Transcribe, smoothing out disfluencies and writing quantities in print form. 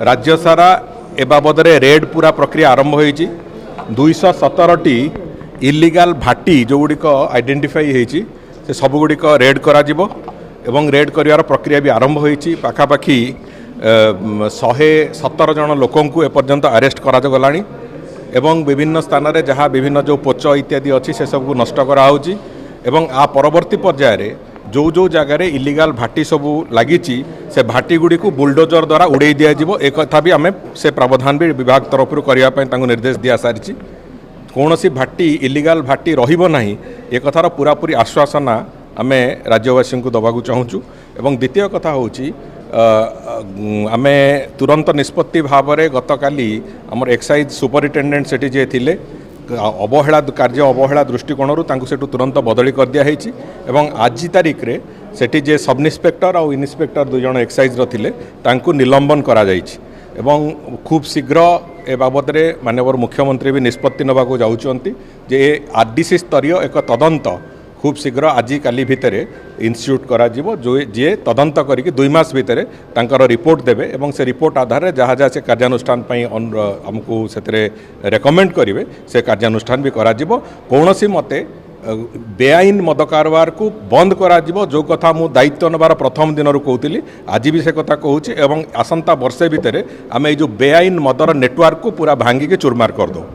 राज्य सारा ए बाबद रेड पूरा प्रक्रिया आरंभ होती 217टी इल्लीगल भाटी जो गुड़िक आइडेंटिफाई होती से सबुगुड़िक रेड करा एवं रेड कर प्रक्रिया भी आरंभ होती पाखापाखि 117 जन लोकंकु एपर्यंत अरेस्ट करा गलानी एवं विभिन्न स्थान रे जहाँ विभिन्न जो पोच इत्यादि अच्छी से सबको नष्ट कराऊँगी एवं आ परवर्ती पर्यायर जो जो जगार इल्लीगल भाटी सबू लगी से भाटी गुड़ी को बुलडोजर द्वारा उड़े दिज्व एक कथा भी आम से प्रावधान भी विभाग तरफ करने निर्देश दि सारी कौन सी भाटी इल्लीगल भाटी रहा एक कथार पूरापूरी आश्वासना आम राज्यवासी को दबाक चाहूँ एवं द्वितीय कथा हूँ आम तुरंत निष्पत्ति भाव में गतकाली आमर एक्साइज सुपरिटेडेंट से थे अवहेला कार्य अवहेला दृष्टिकोण से तुरंत बदली कर दिया एवं आज तारीख रे सेठी जे सब इन्स्पेक्टर और इन्स्पेक्टर 2 जन एक्साइज रे निलंबन करा एवं खूब शीघ्र ए बाबद में माननीय मुख्यमंत्री भी निष्पत्ति नवाक जाऊँच जे आरडीसी स्तरीय एक तदंत खूब शीघ्र आज काली भितर इन्स्टिट्यूट करा जो जे तदंत करके 2 मास भितर तांकर रिपोर्ट देवे एवं से रिपोर्ट आधार जहाँ जहाँ से कार्यानुष्ठान आमको से रेकमेंड करेंगे से कार्यानुष्ठान भी करा कौन सी मते बेआईन मद कारबार को बंद करा जो कथा मु दायित्व नबार प्रथम दिन कहूली आज भी से कथा कहूँ एवं आसंता वर्षे भितर आम जो बेआईन मदर नेटवर्क को पूरा भांगिके चूरमार कर दो।